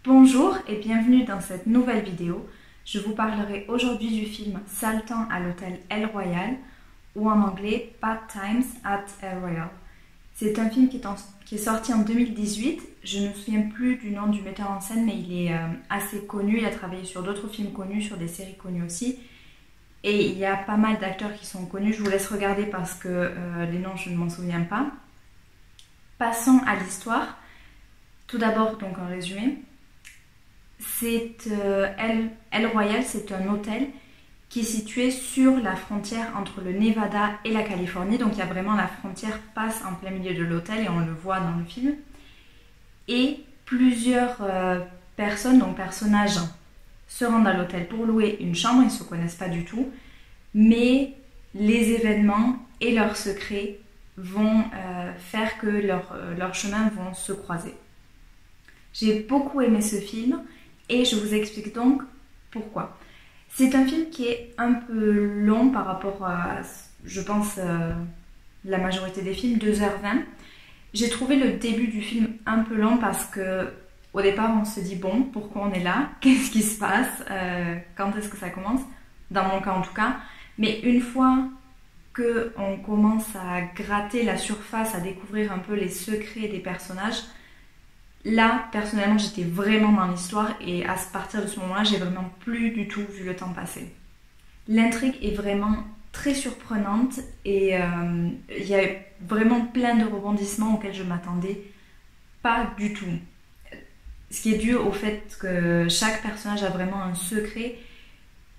Bonjour et bienvenue dans cette nouvelle vidéo. Je vous parlerai aujourd'hui du film Sale temps à l'hôtel El Royale ou en anglais Bad Times at El Royale. C'est un film qui est sorti en 2018. Je ne me souviens plus du nom du metteur en scène, mais il est assez connu. Il a travaillé sur d'autres films connus, sur des séries connues aussi. Et il y a pas mal d'acteurs qui sont connus. Je vous laisse regarder parce que les noms, je ne m'en souviens pas. Passons à l'histoire. Tout d'abord, donc en résumé. El Royale, c'est un hôtel qui est situé sur la frontière entre le Nevada et la Californie. Donc il y a vraiment la frontière passe en plein milieu de l'hôtel et on le voit dans le film. Et plusieurs personnes, donc personnages, se rendent à l'hôtel pour louer une chambre. Ils ne se connaissent pas du tout, mais les événements et leurs secrets vont faire que leurs chemins vont se croiser. J'ai beaucoup aimé ce film. Et je vous explique donc pourquoi. C'est un film qui est un peu long par rapport à, je pense, la majorité des films, 2h20. J'ai trouvé le début du film un peu long parce que au départ on se dit bon, pourquoi on est là? Qu'est-ce qui se passe? Quand est-ce que ça commence? Dans mon cas en tout cas. Mais une fois qu'on commence à gratter la surface, à découvrir un peu les secrets des personnages, là, personnellement, j'étais vraiment dans l'histoire et à partir de ce moment-là, j'ai vraiment plus du tout vu le temps passer. L'intrigue est vraiment très surprenante et il y a vraiment plein de rebondissements auxquels je m'attendais pas du tout. Ce qui est dû au fait que chaque personnage a vraiment un secret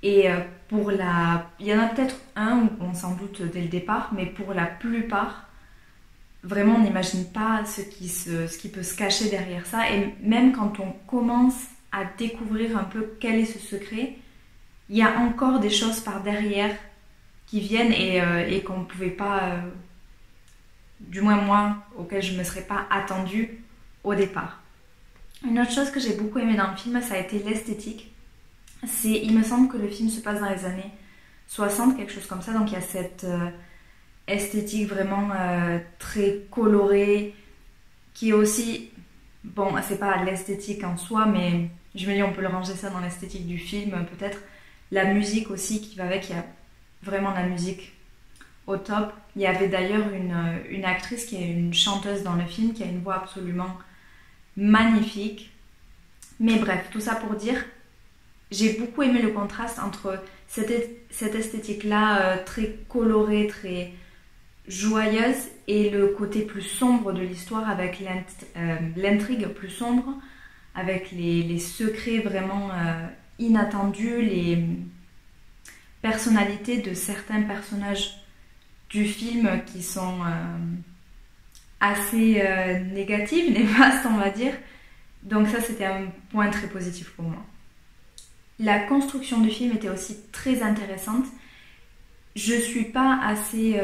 et il y en a peut-être un où on s'en doute dès le départ, mais pour la plupart, vraiment, on n'imagine pas ce qui peut se cacher derrière ça. Et même quand on commence à découvrir un peu quel est ce secret, il y a encore des choses par derrière qui viennent et qu'on ne pouvait pas, du moins moi, auxquelles je ne me serais pas attendue au départ. Une autre chose que j'ai beaucoup aimé dans le film, ça a été l'esthétique. Il me semble que le film se passe dans les années 60, quelque chose comme ça. Donc il y a cette esthétique vraiment très colorée qui est aussi, bon, c'est pas l'esthétique en soi, mais je me dis on peut le ranger ça dans l'esthétique du film peut-être. La musique aussi qui va avec, il y a vraiment la musique au top. Il y avait d'ailleurs une actrice qui est une chanteuse dans le film qui a une voix absolument magnifique. Mais bref, tout ça pour dire, j'ai beaucoup aimé le contraste entre cette esthétique là très colorée, très joyeuse et le côté plus sombre de l'histoire avec l'intrigue plus sombre, avec les secrets vraiment inattendus, les personnalités de certains personnages du film qui sont assez négatives, néfastes on va dire. Donc ça c'était un point très positif pour moi. La construction du film était aussi très intéressante. Je ne suis pas assez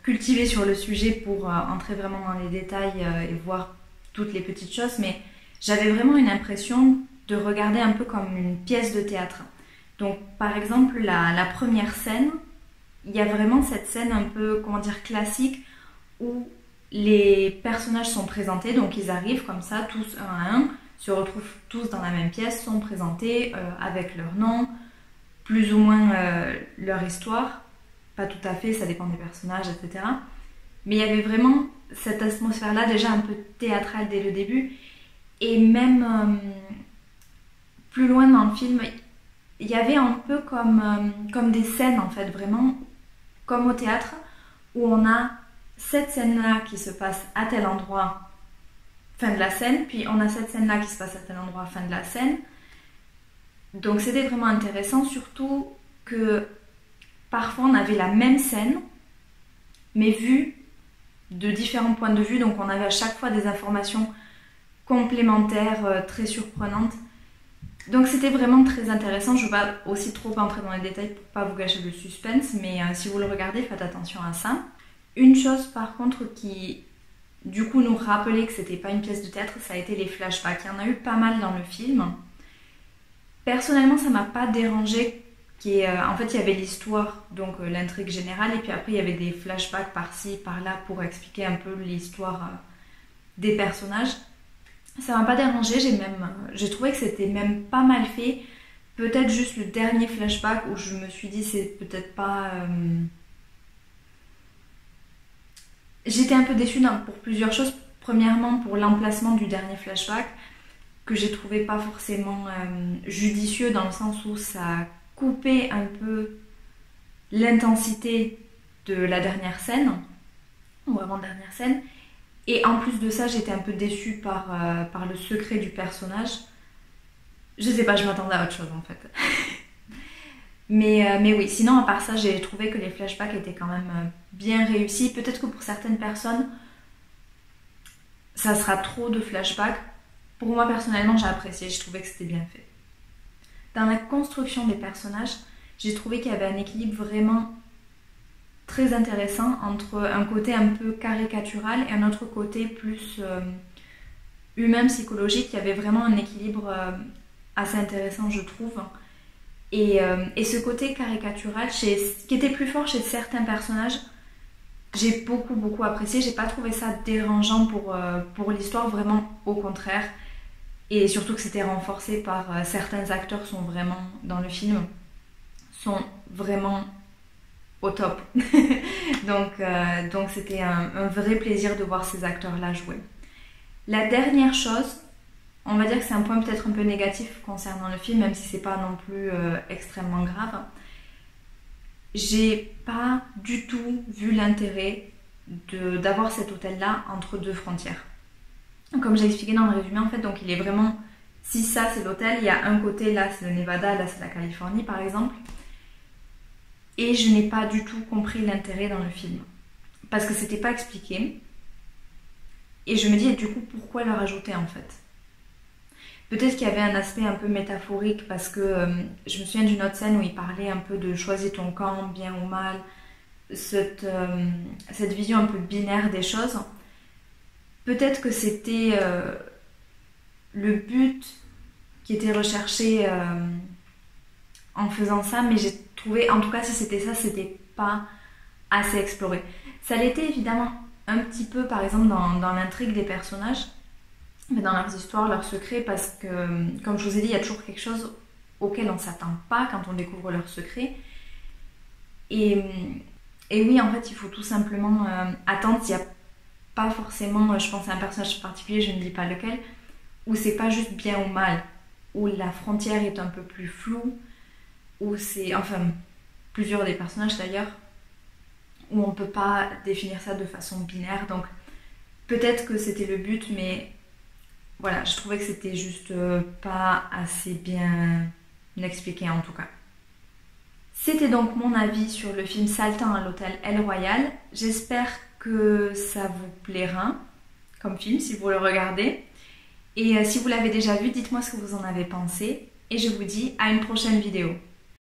cultivée sur le sujet pour entrer vraiment dans les détails et voir toutes les petites choses, mais j'avais vraiment une impression de regarder un peu comme une pièce de théâtre. Donc par exemple la première scène, il y a vraiment cette scène un peu classique où les personnages sont présentés, donc ils arrivent comme ça tous un à un, se retrouvent tous dans la même pièce, sont présentés avec leur nom, plus ou moins leur histoire, pas tout à fait, ça dépend des personnages, etc. Mais il y avait vraiment cette atmosphère-là, déjà un peu théâtrale dès le début, et même plus loin dans le film, il y avait un peu comme des scènes en fait, vraiment comme au théâtre, où on a cette scène-là qui se passe à tel endroit, fin de la scène, puis on a cette scène-là qui se passe à tel endroit, fin de la scène. Donc c'était vraiment intéressant, surtout que parfois on avait la même scène, mais vue de différents points de vue, donc on avait à chaque fois des informations complémentaires, très surprenantes. Donc c'était vraiment très intéressant. Je ne veux pas aussi trop entrer dans les détails pour ne pas vous gâcher le suspense, mais si vous le regardez, faites attention à ça. Une chose par contre qui du coup nous rappelait que c'était pas une pièce de théâtre, ça a été les flashbacks. Il y en a eu pas mal dans le film. Personnellement, ça m'a pas dérangé. En fait, il y avait l'histoire, donc l'intrigue générale, et puis après, il y avait des flashbacks par-ci, par-là pour expliquer un peu l'histoire des personnages. Ça m'a pas dérangé, j'ai trouvé que c'était même pas mal fait. Peut-être juste le dernier flashback où je me suis dit c'est peut-être pas... J'étais un peu déçue pour plusieurs choses. Premièrement pour l'emplacement du dernier flashback que j'ai trouvé pas forcément judicieux dans le sens où ça coupait un peu l'intensité de la dernière scène ou avant-dernière scène. Et en plus de ça, j'étais un peu déçue par le secret du personnage. Je sais pas, je m'attendais à autre chose en fait. mais oui, sinon à part ça, j'ai trouvé que les flashbacks étaient quand même bien réussis. Peut-être que pour certaines personnes, ça sera trop de flashbacks. Pour moi personnellement, j'ai apprécié, j'ai trouvé que c'était bien fait. Dans la construction des personnages, j'ai trouvé qu'il y avait un équilibre vraiment très intéressant entre un côté un peu caricatural et un autre côté plus humain, psychologique. Il y avait vraiment un équilibre assez intéressant, je trouve. Et ce côté caricatural, qui était plus fort chez certains personnages, j'ai beaucoup apprécié. J'ai pas trouvé ça dérangeant pour l'histoire, vraiment au contraire. Et surtout que c'était renforcé par certains acteurs sont vraiment, dans le film, sont vraiment au top. donc c'était un vrai plaisir de voir ces acteurs-là jouer. La dernière chose, on va dire que c'est un point peut-être un peu négatif concernant le film, même si c'est pas non plus extrêmement grave. J'ai pas du tout vu l'intérêt d'avoir cet hôtel-là entre deux frontières. Comme j'ai expliqué dans le résumé, en fait, donc il est vraiment... Si ça c'est l'hôtel, il y a un côté, là c'est le Nevada, là c'est la Californie par exemple. Et je n'ai pas du tout compris l'intérêt dans le film. Parce que c'était pas expliqué. Et je me dis, du coup, pourquoi le rajouter en fait? Peut-être qu'il y avait un aspect un peu métaphorique parce que je me souviens d'une autre scène où il parlait un peu de choisir ton camp, bien ou mal. Cette vision un peu binaire des choses. Peut-être que c'était le but qui était recherché en faisant ça, mais j'ai trouvé, en tout cas si c'était ça, c'était pas assez exploré. Ça l'était évidemment un petit peu par exemple dans l'intrigue des personnages, dans leurs histoires, leurs secrets, parce que comme je vous ai dit, il y a toujours quelque chose auquel on ne s'attend pas quand on découvre leurs secrets. Et oui, en fait, il faut tout simplement attendre. Il n'y a pas forcément, je pense à un personnage particulier, je ne dis pas lequel, où c'est pas juste bien ou mal, où la frontière est un peu plus floue, où c'est, enfin, plusieurs des personnages d'ailleurs, où on peut pas définir ça de façon binaire. Donc peut-être que c'était le but, mais voilà, je trouvais que c'était juste pas assez bien expliqué en tout cas. C'était donc mon avis sur le film Saltan à l'hôtel El Royal. J'espère que ça vous plaira comme film si vous le regardez. Et si vous l'avez déjà vu, dites-moi ce que vous en avez pensé. Et je vous dis à une prochaine vidéo.